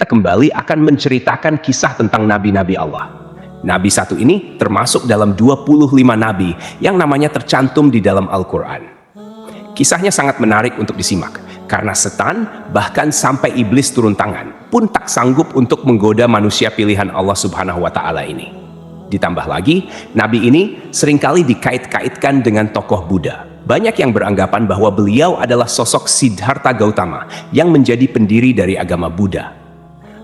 kita kembali akan menceritakan kisah tentang nabi-nabi Allah. Nabi satu ini termasuk dalam 25 nabi yang namanya tercantum di dalam Al-Quran. Kisahnya sangat menarik untuk disimak, karena setan bahkan sampai iblis turun tangan pun tak sanggup untuk menggoda manusia pilihan Allah Subhanahu wa Ta'ala ini. Ditambah lagi, nabi ini seringkali dikait-kaitkan dengan tokoh Buddha. Banyak yang beranggapan bahwa beliau adalah sosok Siddhartha Gautama yang menjadi pendiri dari agama Buddha.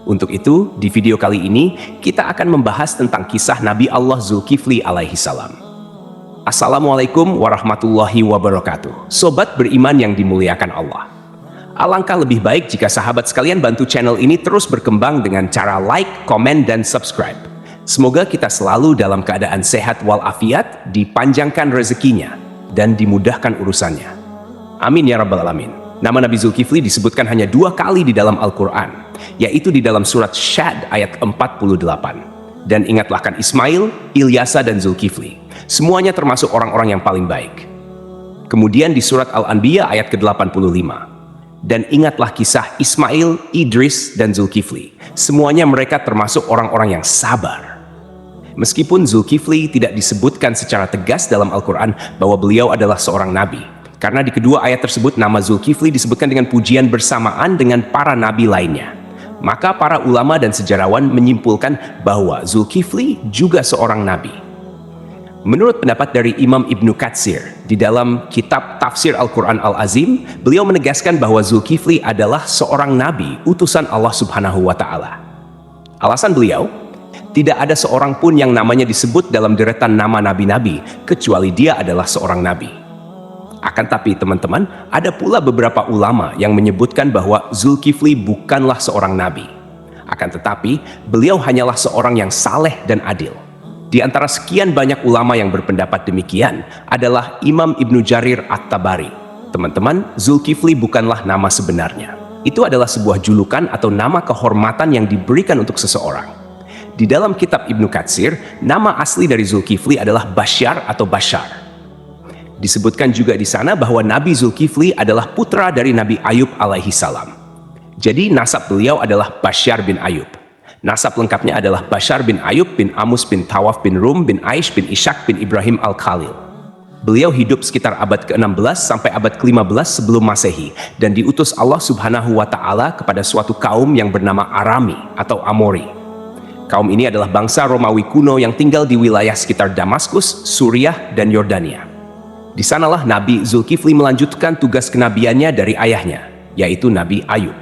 Untuk itu, di video kali ini, kita akan membahas tentang kisah Nabi Allah Zulkifli alaihi salam. Assalamualaikum warahmatullahi wabarakatuh. Sobat beriman yang dimuliakan Allah. Alangkah lebih baik jika sahabat sekalian bantu channel ini terus berkembang dengan cara like, komen, dan subscribe. Semoga kita selalu dalam keadaan sehat walafiat, dipanjangkan rezekinya, dan dimudahkan urusannya. Amin ya rabbal alamin. Nama Nabi Zulkifli disebutkan hanya 2 kali di dalam Al-Quran, yaitu di dalam surat Syad ayat 48. Dan ingatlah kan Ismail, Ilyasa, dan Zulkifli. Semuanya termasuk orang-orang yang paling baik. Kemudian di surat Al-Anbiya ayat ke-85. Dan ingatlah kisah Ismail, Idris, dan Zulkifli. Semuanya mereka termasuk orang-orang yang sabar. Meskipun Zulkifli tidak disebutkan secara tegas dalam Al-Quran bahwa beliau adalah seorang nabi, karena di kedua ayat tersebut nama Zulkifli disebutkan dengan pujian bersamaan dengan para nabi lainnya. Maka para ulama dan sejarawan menyimpulkan bahwa Zulkifli juga seorang nabi. Menurut pendapat dari Imam Ibnu Katsir, di dalam kitab Tafsir Al-Quran Al-Azim, beliau menegaskan bahwa Zulkifli adalah seorang nabi, utusan Allah Subhanahu wa Ta'ala. Alasan beliau, tidak ada seorang pun yang namanya disebut dalam deretan nama nabi-nabi, kecuali dia adalah seorang nabi. Akan tapi teman-teman, ada pula beberapa ulama yang menyebutkan bahwa Zulkifli bukanlah seorang nabi. Akan tetapi, beliau hanyalah seorang yang saleh dan adil. Di antara sekian banyak ulama yang berpendapat demikian adalah Imam Ibnu Jarir At-Tabari. Teman-teman, Zulkifli bukanlah nama sebenarnya. Itu adalah sebuah julukan atau nama kehormatan yang diberikan untuk seseorang. Di dalam kitab Ibnu Katsir, nama asli dari Zulkifli adalah Basyar atau Bashar. Disebutkan juga di sana bahwa Nabi Zulkifli adalah putra dari Nabi Ayub alaihi salam. Jadi nasab beliau adalah Basyar bin Ayub. Nasab lengkapnya adalah Basyar bin Ayub bin Amus bin Tawaf bin Rum bin Aish bin Ishak bin Ibrahim al-Khalil. Beliau hidup sekitar abad ke-16 sampai abad ke-15 sebelum Masehi dan diutus Allah Subhanahu wa Ta'ala kepada suatu kaum yang bernama Arami atau Amori. Kaum ini adalah bangsa Romawi kuno yang tinggal di wilayah sekitar Damaskus, Suriah, dan Yordania. Di sanalah Nabi Zulkifli melanjutkan tugas kenabiannya dari ayahnya, yaitu Nabi Ayub.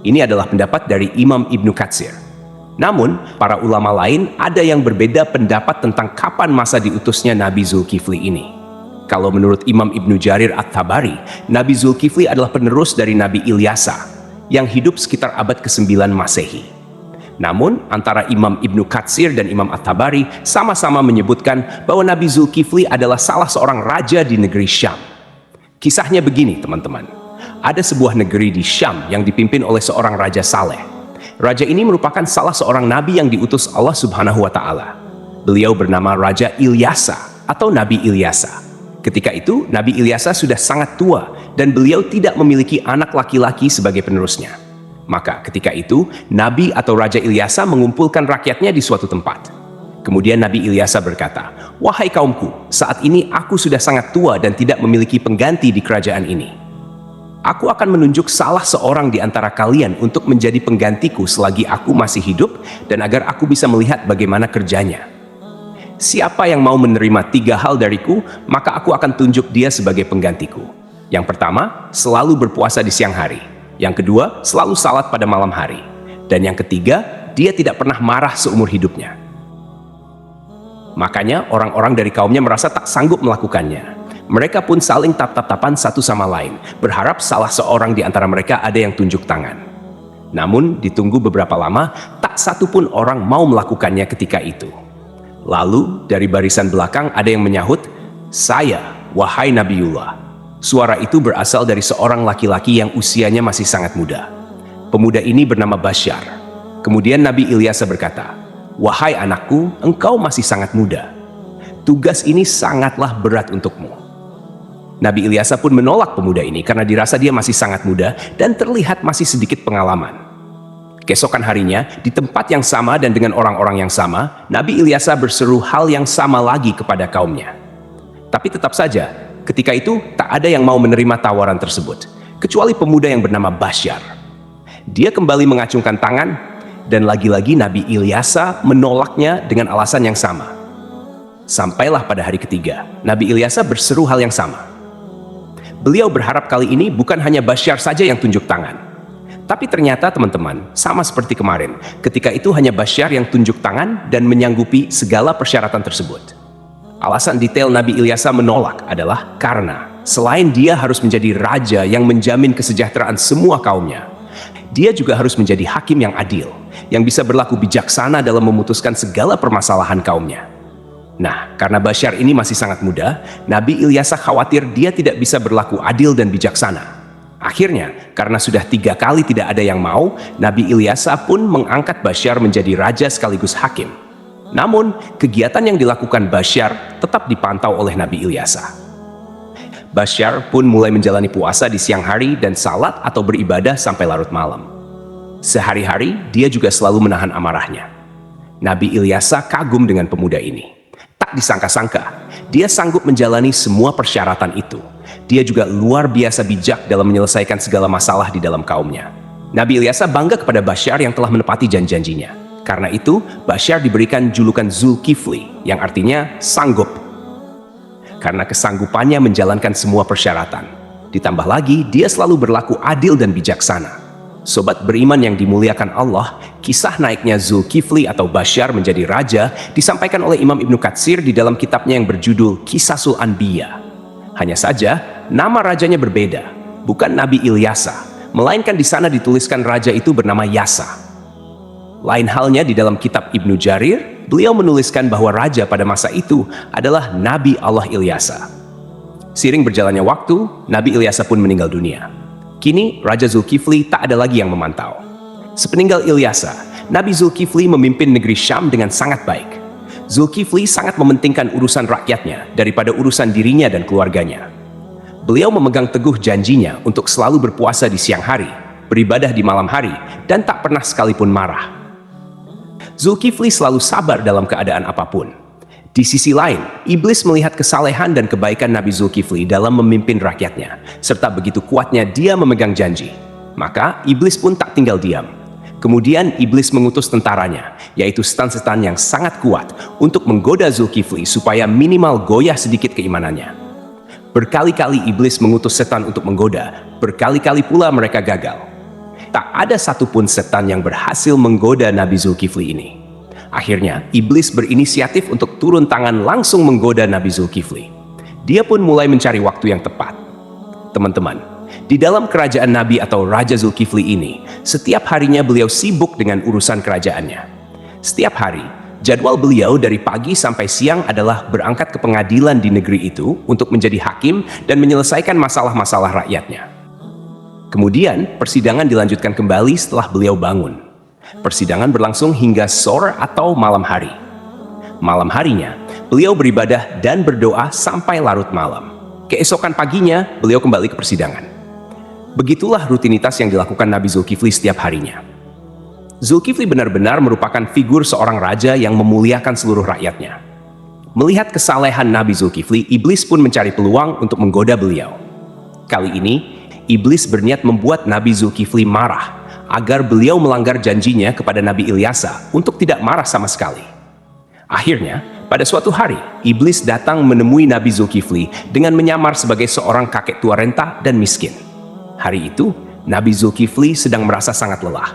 Ini adalah pendapat dari Imam Ibnu Katsir. Namun, para ulama lain ada yang berbeda pendapat tentang kapan masa diutusnya Nabi Zulkifli ini. Kalau menurut Imam Ibnu Jarir At-Tabari, Nabi Zulkifli adalah penerus dari Nabi Ilyasa, yang hidup sekitar abad ke-9 Masehi. Namun, antara Imam Ibnu Katsir dan Imam At-Tabari sama-sama menyebutkan bahwa Nabi Zulkifli adalah salah seorang raja di negeri Syam. Kisahnya begini, teman-teman. Ada sebuah negeri di Syam yang dipimpin oleh seorang raja saleh. Raja ini merupakan salah seorang nabi yang diutus Allah Subhanahu wa Ta'ala. Beliau bernama Raja Ilyasa atau Nabi Ilyasa. Ketika itu, Nabi Ilyasa sudah sangat tua dan beliau tidak memiliki anak laki-laki sebagai penerusnya. Maka ketika itu, Nabi atau Raja Ilyasa mengumpulkan rakyatnya di suatu tempat. Kemudian Nabi Ilyasa berkata, "Wahai kaumku, saat ini aku sudah sangat tua dan tidak memiliki pengganti di kerajaan ini. Aku akan menunjuk salah seorang di antara kalian untuk menjadi penggantiku selagi aku masih hidup dan agar aku bisa melihat bagaimana kerjanya. Siapa yang mau menerima 3 hal dariku, maka aku akan tunjuk dia sebagai penggantiku. Yang pertama, selalu berpuasa di siang hari. Yang kedua, selalu salat pada malam hari. Dan yang ketiga, dia tidak pernah marah seumur hidupnya." Makanya orang-orang dari kaumnya merasa tak sanggup melakukannya. Mereka pun saling tap-tap-tapan satu sama lain, berharap salah seorang di antara mereka ada yang tunjuk tangan. Namun, ditunggu beberapa lama, tak satu pun orang mau melakukannya ketika itu. Lalu, dari barisan belakang ada yang menyahut, "Saya, wahai Nabiullah." Suara itu berasal dari seorang laki-laki yang usianya masih sangat muda. Pemuda ini bernama Basyar. Kemudian Nabi Ilyasa berkata, "Wahai anakku, engkau masih sangat muda. Tugas ini sangatlah berat untukmu." Nabi Ilyasa pun menolak pemuda ini karena dirasa dia masih sangat muda dan terlihat masih sedikit pengalaman. Keesokan harinya, di tempat yang sama dan dengan orang-orang yang sama, Nabi Ilyasa berseru hal yang sama lagi kepada kaumnya. Tapi tetap saja, ketika itu tak ada yang mau menerima tawaran tersebut, kecuali pemuda yang bernama Basyar. Dia kembali mengacungkan tangan, dan lagi-lagi Nabi Ilyasa menolaknya dengan alasan yang sama. Sampailah pada hari ketiga, Nabi Ilyasa berseru hal yang sama. Beliau berharap kali ini bukan hanya Basyar saja yang tunjuk tangan. Tapi ternyata teman-teman, sama seperti kemarin, ketika itu hanya Basyar yang tunjuk tangan dan menyanggupi segala persyaratan tersebut. Alasan detail Nabi Ilyasa menolak adalah karena selain dia harus menjadi raja yang menjamin kesejahteraan semua kaumnya, dia juga harus menjadi hakim yang adil, yang bisa berlaku bijaksana dalam memutuskan segala permasalahan kaumnya. Nah, karena Basyar ini masih sangat muda, Nabi Ilyasa khawatir dia tidak bisa berlaku adil dan bijaksana. Akhirnya, karena sudah 3 kali tidak ada yang mau, Nabi Ilyasa pun mengangkat Basyar menjadi raja sekaligus hakim. Namun, kegiatan yang dilakukan Basyar tetap dipantau oleh Nabi Ilyasa. Basyar pun mulai menjalani puasa di siang hari dan salat atau beribadah sampai larut malam. Sehari-hari, dia juga selalu menahan amarahnya. Nabi Ilyasa kagum dengan pemuda ini. Tak disangka-sangka, dia sanggup menjalani semua persyaratan itu. Dia juga luar biasa bijak dalam menyelesaikan segala masalah di dalam kaumnya. Nabi Ilyasa bangga kepada Basyar yang telah menepati janji-janjinya. Karena itu, Basyar diberikan julukan Zulkifli, yang artinya sanggup. Karena kesanggupannya menjalankan semua persyaratan. Ditambah lagi, dia selalu berlaku adil dan bijaksana. Sobat beriman yang dimuliakan Allah, kisah naiknya Zulkifli atau Basyar menjadi raja disampaikan oleh Imam Ibnu Katsir di dalam kitabnya yang berjudul Qisasul Anbiya. Hanya saja, nama rajanya berbeda, bukan Nabi Ilyasa, melainkan di sana dituliskan raja itu bernama Yasa. Lain halnya di dalam kitab Ibnu Jarir, beliau menuliskan bahwa raja pada masa itu adalah Nabi Allah Ilyasa. Seiring berjalannya waktu, Nabi Ilyasa pun meninggal dunia. Kini, Raja Zulkifli tak ada lagi yang memantau. Sepeninggal Ilyasa, Nabi Zulkifli memimpin negeri Syam dengan sangat baik. Zulkifli sangat mementingkan urusan rakyatnya daripada urusan dirinya dan keluarganya. Beliau memegang teguh janjinya untuk selalu berpuasa di siang hari, beribadah di malam hari, dan tak pernah sekalipun marah. Zulkifli selalu sabar dalam keadaan apapun. Di sisi lain, iblis melihat kesalehan dan kebaikan Nabi Zulkifli dalam memimpin rakyatnya, serta begitu kuatnya dia memegang janji. Maka iblis pun tak tinggal diam. Kemudian iblis mengutus tentaranya, yaitu setan-setan yang sangat kuat, untuk menggoda Zulkifli supaya minimal goyah sedikit keimanannya. Berkali-kali iblis mengutus setan untuk menggoda, berkali-kali pula mereka gagal. Tak ada satupun setan yang berhasil menggoda Nabi Zulkifli ini. Akhirnya, iblis berinisiatif untuk turun tangan langsung menggoda Nabi Zulkifli. Dia pun mulai mencari waktu yang tepat. Teman-teman, di dalam kerajaan Nabi atau Raja Zulkifli ini, setiap harinya beliau sibuk dengan urusan kerajaannya. Setiap hari, jadwal beliau dari pagi sampai siang adalah berangkat ke pengadilan di negeri itu untuk menjadi hakim dan menyelesaikan masalah-masalah rakyatnya. Kemudian, persidangan dilanjutkan kembali setelah beliau bangun. Persidangan berlangsung hingga sore atau malam hari. Malam harinya, beliau beribadah dan berdoa sampai larut malam. Keesokan paginya, beliau kembali ke persidangan. Begitulah rutinitas yang dilakukan Nabi Zulkifli setiap harinya. Zulkifli benar-benar merupakan figur seorang raja yang memuliakan seluruh rakyatnya. Melihat kesalehan Nabi Zulkifli, iblis pun mencari peluang untuk menggoda beliau. Kali ini, iblis berniat membuat Nabi Zulkifli marah, agar beliau melanggar janjinya kepada Nabi Ilyasa untuk tidak marah sama sekali. Akhirnya, pada suatu hari, iblis datang menemui Nabi Zulkifli dengan menyamar sebagai seorang kakek tua renta dan miskin. Hari itu, Nabi Zulkifli sedang merasa sangat lelah.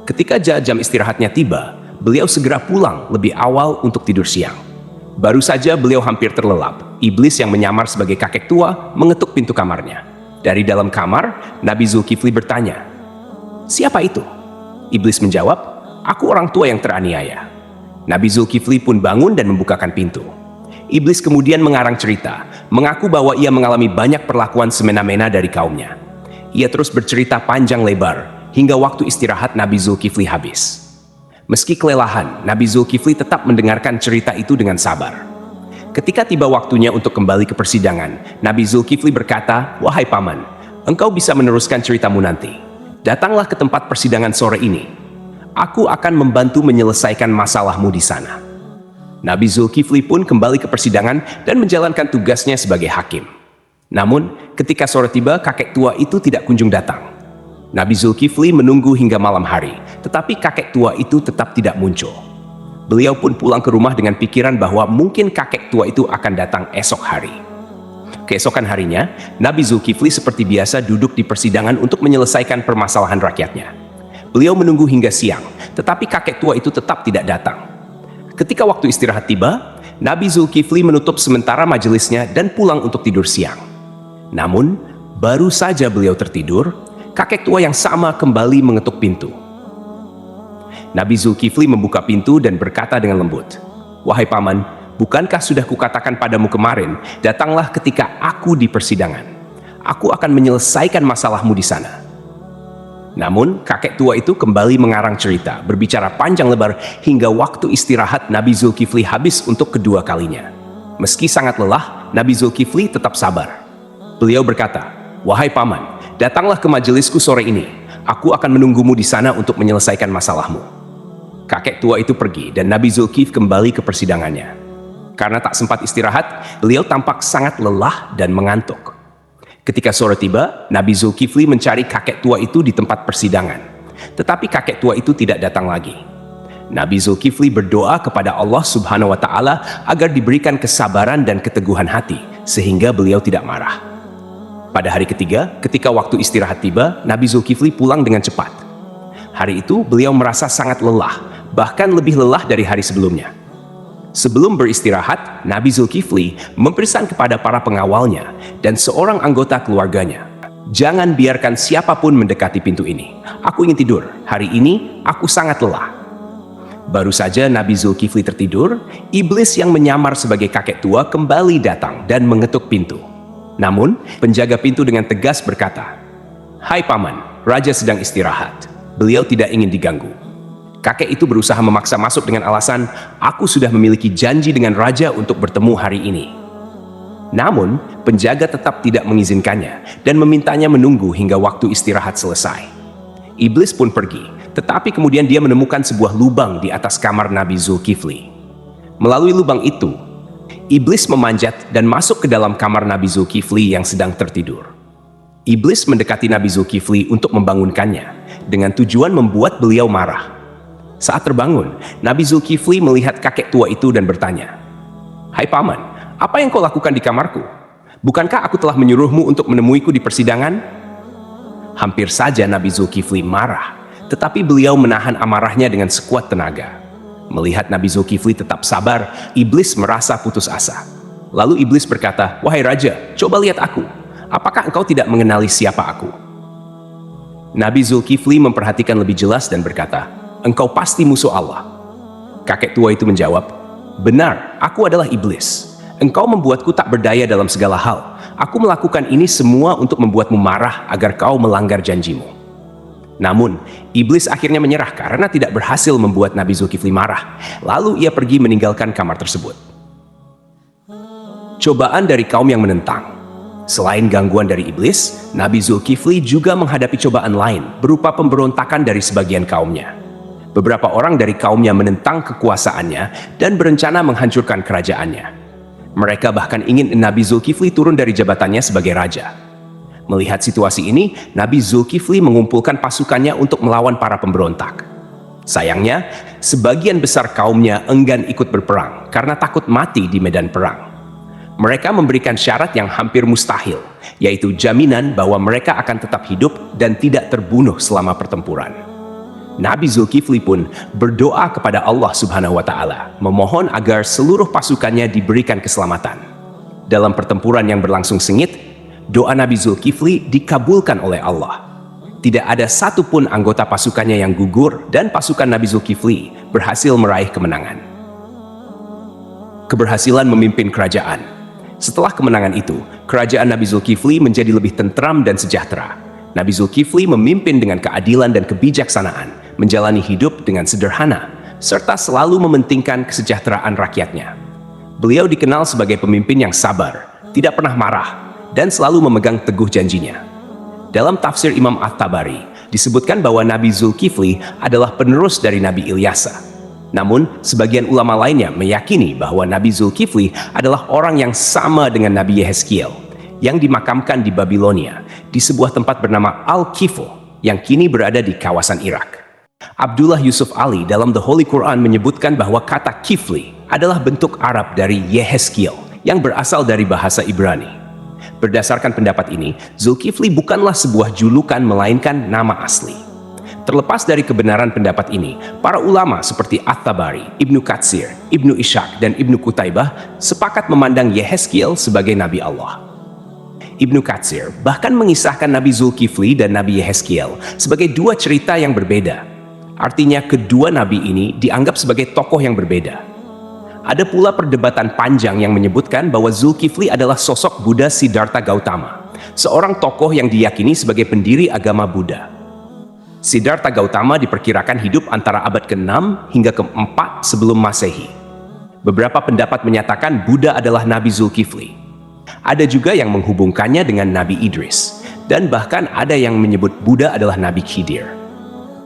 Ketika jam istirahatnya tiba, beliau segera pulang lebih awal untuk tidur siang. Baru saja beliau hampir terlelap, iblis yang menyamar sebagai kakek tua mengetuk pintu kamarnya. Dari dalam kamar, Nabi Zulkifli bertanya, "Siapa itu?" Iblis menjawab, "Aku orang tua yang teraniaya." Nabi Zulkifli pun bangun dan membukakan pintu. Iblis kemudian mengarang cerita, mengaku bahwa ia mengalami banyak perlakuan semena-mena dari kaumnya. Ia terus bercerita panjang lebar, hingga waktu istirahat Nabi Zulkifli habis. Meski kelelahan, Nabi Zulkifli tetap mendengarkan cerita itu dengan sabar. Ketika tiba waktunya untuk kembali ke persidangan, Nabi Zulkifli berkata, "Wahai paman, engkau bisa meneruskan ceritamu nanti. Datanglah ke tempat persidangan sore ini. aku akan membantu menyelesaikan masalahmu di sana." Nabi Zulkifli pun kembali ke persidangan dan menjalankan tugasnya sebagai hakim. Namun, ketika sore tiba, kakek tua itu tidak kunjung datang. Nabi Zulkifli menunggu hingga malam hari, tetapi kakek tua itu tetap tidak muncul. Beliau pun pulang ke rumah dengan pikiran bahwa mungkin kakek tua itu akan datang esok hari. Keesokan harinya, Nabi Zulkifli seperti biasa duduk di persidangan untuk menyelesaikan permasalahan rakyatnya. Beliau menunggu hingga siang, tetapi kakek tua itu tetap tidak datang. Ketika waktu istirahat tiba, Nabi Zulkifli menutup sementara majelisnya dan pulang untuk tidur siang. Namun, baru saja beliau tertidur, kakek tua yang sama kembali mengetuk pintu. Nabi Zulkifli membuka pintu dan berkata dengan lembut, "Wahai paman, bukankah sudah kukatakan padamu kemarin, datanglah ketika aku di persidangan. Aku akan menyelesaikan masalahmu di sana." Namun, kakek tua itu kembali mengarang cerita, berbicara panjang lebar hingga waktu istirahat Nabi Zulkifli habis untuk kedua kalinya. Meski sangat lelah, Nabi Zulkifli tetap sabar. Beliau berkata, "Wahai paman, datanglah ke majelisku sore ini. Aku akan menunggumu di sana untuk menyelesaikan masalahmu." Kakek tua itu pergi dan Nabi Zulkifli kembali ke persidangannya. Karena tak sempat istirahat, beliau tampak sangat lelah dan mengantuk. Ketika sore tiba, Nabi Zulkifli mencari kakek tua itu di tempat persidangan. Tetapi kakek tua itu tidak datang lagi. Nabi Zulkifli berdoa kepada Allah Subhanahu wa Ta'ala agar diberikan kesabaran dan keteguhan hati, sehingga beliau tidak marah. Pada hari ketiga, ketika waktu istirahat tiba, Nabi Zulkifli pulang dengan cepat. Hari itu, beliau merasa sangat lelah, bahkan lebih lelah dari hari sebelumnya. Sebelum beristirahat, Nabi Zulkifli mempesan kepada para pengawalnya dan seorang anggota keluarganya, "Jangan biarkan siapapun mendekati pintu ini. Aku ingin tidur. Hari ini aku sangat lelah." Baru saja Nabi Zulkifli tertidur, iblis yang menyamar sebagai kakek tua kembali datang dan mengetuk pintu. Namun, penjaga pintu dengan tegas berkata, "Hai paman, raja sedang istirahat. Beliau tidak ingin diganggu." Kakek itu berusaha memaksa masuk dengan alasan, "Aku sudah memiliki janji dengan raja untuk bertemu hari ini." Namun, penjaga tetap tidak mengizinkannya dan memintanya menunggu hingga waktu istirahat selesai. Iblis pun pergi, tetapi kemudian dia menemukan sebuah lubang di atas kamar Nabi Zulkifli. Melalui lubang itu, iblis memanjat dan masuk ke dalam kamar Nabi Zulkifli yang sedang tertidur. Iblis mendekati Nabi Zulkifli untuk membangunkannya, dengan tujuan membuat beliau marah. Saat terbangun, Nabi Zulkifli melihat kakek tua itu dan bertanya, "Hai paman, apa yang kau lakukan di kamarku? Bukankah aku telah menyuruhmu untuk menemuiku di persidangan?" Hampir saja Nabi Zulkifli marah, tetapi beliau menahan amarahnya dengan sekuat tenaga. Melihat Nabi Zulkifli tetap sabar, iblis merasa putus asa. Lalu iblis berkata, "Wahai raja, coba lihat aku. Apakah engkau tidak mengenali siapa aku?" Nabi Zulkifli memperhatikan lebih jelas dan berkata, "Engkau pasti musuh Allah." Kakek tua itu menjawab, "Benar, aku adalah iblis. Engkau membuatku tak berdaya dalam segala hal. Aku melakukan ini semua untuk membuatmu marah agar kau melanggar janjimu." Namun, iblis akhirnya menyerah karena tidak berhasil membuat Nabi Zulkifli marah. Lalu ia pergi meninggalkan kamar tersebut. Cobaan dari kaum yang menentang. Selain gangguan dari iblis, Nabi Zulkifli juga menghadapi cobaan lain berupa pemberontakan dari sebagian kaumnya. Beberapa orang dari kaumnya menentang kekuasaannya dan berencana menghancurkan kerajaannya. Mereka bahkan ingin Nabi Zulkifli turun dari jabatannya sebagai raja. Melihat situasi ini, Nabi Zulkifli mengumpulkan pasukannya untuk melawan para pemberontak. Sayangnya, sebagian besar kaumnya enggan ikut berperang karena takut mati di medan perang. Mereka memberikan syarat yang hampir mustahil, yaitu jaminan bahwa mereka akan tetap hidup dan tidak terbunuh selama pertempuran. Nabi Zulkifli pun berdoa kepada Allah Subhanahu wa Ta'ala, memohon agar seluruh pasukannya diberikan keselamatan. Dalam pertempuran yang berlangsung sengit, doa Nabi Zulkifli dikabulkan oleh Allah. Tidak ada satupun anggota pasukannya yang gugur dan pasukan Nabi Zulkifli berhasil meraih kemenangan. Keberhasilan memimpin kerajaan. Setelah kemenangan itu, kerajaan Nabi Zulkifli menjadi lebih tentram dan sejahtera. Nabi Zulkifli memimpin dengan keadilan dan kebijaksanaan, menjalani hidup dengan sederhana, serta selalu mementingkan kesejahteraan rakyatnya. Beliau dikenal sebagai pemimpin yang sabar, tidak pernah marah, dan selalu memegang teguh janjinya. Dalam tafsir Imam At-Tabari, disebutkan bahwa Nabi Zulkifli adalah penerus dari Nabi Ilyasa. Namun, sebagian ulama lainnya meyakini bahwa Nabi Zulkifli adalah orang yang sama dengan Nabi Yehezkiel, yang dimakamkan di Babilonia, di sebuah tempat bernama Al-Kifo, yang kini berada di kawasan Irak. Abdullah Yusuf Ali dalam The Holy Quran menyebutkan bahwa kata Kifli adalah bentuk Arab dari Yehezkiel, yang berasal dari bahasa Ibrani. Berdasarkan pendapat ini, Zulkifli bukanlah sebuah julukan melainkan nama asli. Terlepas dari kebenaran pendapat ini, para ulama seperti At-Tabari, Ibnu Katsir, Ibnu Ishaq, dan Ibnu Qutaibah sepakat memandang Yehezkiel sebagai Nabi Allah. Ibnu Katsir bahkan mengisahkan Nabi Zulkifli dan Nabi Yehezkiel sebagai dua cerita yang berbeda. Artinya kedua nabi ini dianggap sebagai tokoh yang berbeda. Ada pula perdebatan panjang yang menyebutkan bahwa Zulkifli adalah sosok Buddha Siddhartha Gautama, seorang tokoh yang diyakini sebagai pendiri agama Buddha. Siddhartha Gautama diperkirakan hidup antara abad ke-6 hingga ke-4 sebelum Masehi. Beberapa pendapat menyatakan Buddha adalah Nabi Zulkifli. Ada juga yang menghubungkannya dengan Nabi Idris, dan bahkan ada yang menyebut Buddha adalah Nabi Khidir.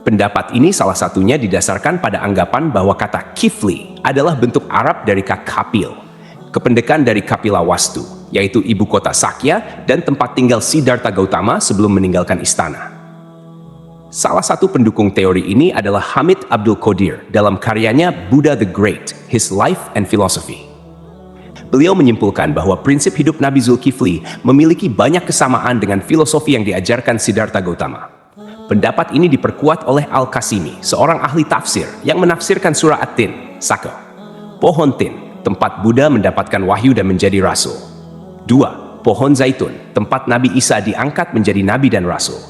Pendapat ini salah satunya didasarkan pada anggapan bahwa kata Kifli adalah bentuk Arab dari kata Kapil, kependekan dari Kapila Wastu, yaitu ibu kota Sakya dan tempat tinggal Siddhartha Gautama sebelum meninggalkan istana. Salah satu pendukung teori ini adalah Hamid Abdul Qadir dalam karyanya Buddha the Great, His Life and Philosophy. Beliau menyimpulkan bahwa prinsip hidup Nabi Zulkifli memiliki banyak kesamaan dengan filosofi yang diajarkan Siddhartha Gautama. Pendapat ini diperkuat oleh Al-Qasimi, seorang ahli tafsir yang menafsirkan surah At-Tin, Saka. Pohon Tin, tempat Buddha mendapatkan wahyu dan menjadi rasul. 2. Pohon Zaitun, tempat Nabi Isa diangkat menjadi nabi dan rasul.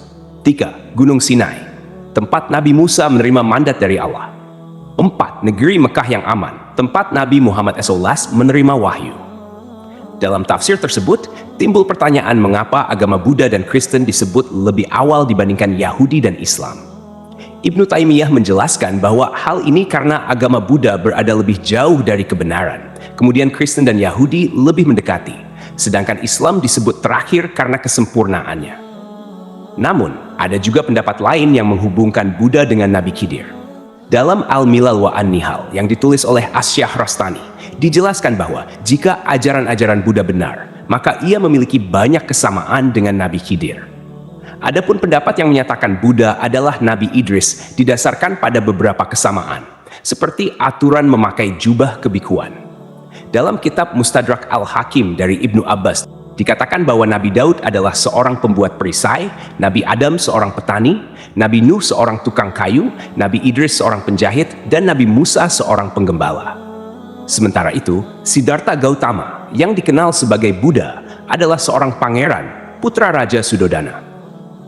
3. Gunung Sinai, tempat Nabi Musa menerima mandat dari Allah. 4. Negeri Mekah yang aman, tempat Nabi Muhammad SAW menerima wahyu. Dalam tafsir tersebut, timbul pertanyaan mengapa agama Buddha dan Kristen disebut lebih awal dibandingkan Yahudi dan Islam. Ibnu Taimiyah menjelaskan bahwa hal ini karena agama Buddha berada lebih jauh dari kebenaran, kemudian Kristen dan Yahudi lebih mendekati, sedangkan Islam disebut terakhir karena kesempurnaannya. Namun, ada juga pendapat lain yang menghubungkan Buddha dengan Nabi Khidir. Dalam Al-Milal wa An-Nihal yang ditulis oleh Asy-Syahrastani, dijelaskan bahwa jika ajaran-ajaran Buddha benar, maka ia memiliki banyak kesamaan dengan Nabi Khidir. Adapun pendapat yang menyatakan Buddha adalah Nabi Idris didasarkan pada beberapa kesamaan, seperti aturan memakai jubah kebikuan. Dalam kitab Mustadrak Al-Hakim dari Ibnu Abbas, dikatakan bahwa Nabi Daud adalah seorang pembuat perisai, Nabi Adam seorang petani, Nabi Nuh seorang tukang kayu, Nabi Idris seorang penjahit, dan Nabi Musa seorang penggembala. Sementara itu, Siddhartha Gautama yang dikenal sebagai Buddha adalah seorang pangeran, putra Raja Sudodana.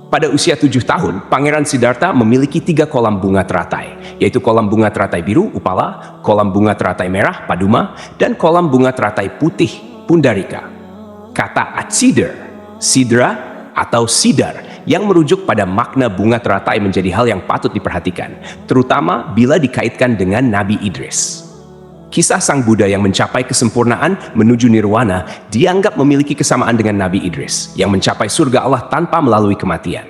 Pada usia 7 tahun, Pangeran Siddhartha memiliki 3 kolam bunga teratai, yaitu kolam bunga teratai biru, Upala, kolam bunga teratai merah, Paduma, dan kolam bunga teratai putih, Pundarika. Kata Atsidar, Sidra, atau Sidar yang merujuk pada makna bunga teratai menjadi hal yang patut diperhatikan, terutama bila dikaitkan dengan Nabi Idris. Kisah sang Buddha yang mencapai kesempurnaan menuju nirwana dianggap memiliki kesamaan dengan Nabi Idris yang mencapai surga Allah tanpa melalui kematian.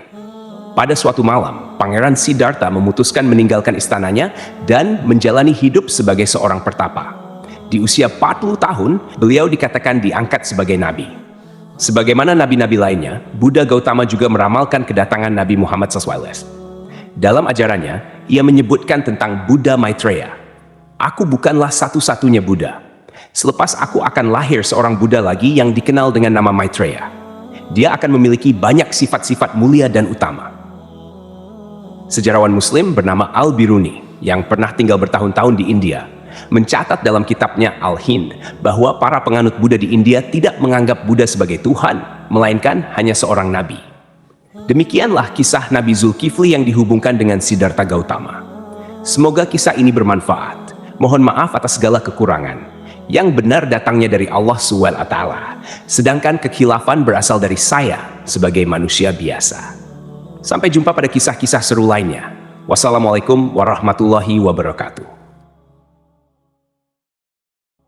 Pada suatu malam, Pangeran Siddhartha memutuskan meninggalkan istananya dan menjalani hidup sebagai seorang pertapa. Di usia 40 tahun, beliau dikatakan diangkat sebagai nabi. Sebagaimana nabi-nabi lainnya, Buddha Gautama juga meramalkan kedatangan Nabi Muhammad SAW. Dalam ajarannya, ia menyebutkan tentang Buddha Maitreya. Aku bukanlah satu-satunya Buddha. Selepas aku akan lahir seorang Buddha lagi yang dikenal dengan nama Maitreya. Dia akan memiliki banyak sifat-sifat mulia dan utama. Sejarawan Muslim bernama Al-Biruni yang pernah tinggal bertahun-tahun di India mencatat dalam kitabnya Al-Hind bahwa para penganut Buddha di India tidak menganggap Buddha sebagai Tuhan, melainkan hanya seorang nabi. Demikianlah kisah Nabi Zulkifli yang dihubungkan dengan Siddhartha Gautama. Semoga kisah ini bermanfaat. Mohon maaf atas segala kekurangan. Yang benar datangnya dari Allah SWT, sedangkan kekhilafan berasal dari saya sebagai manusia biasa. Sampai jumpa pada kisah-kisah seru lainnya. Wassalamualaikum warahmatullahi wabarakatuh.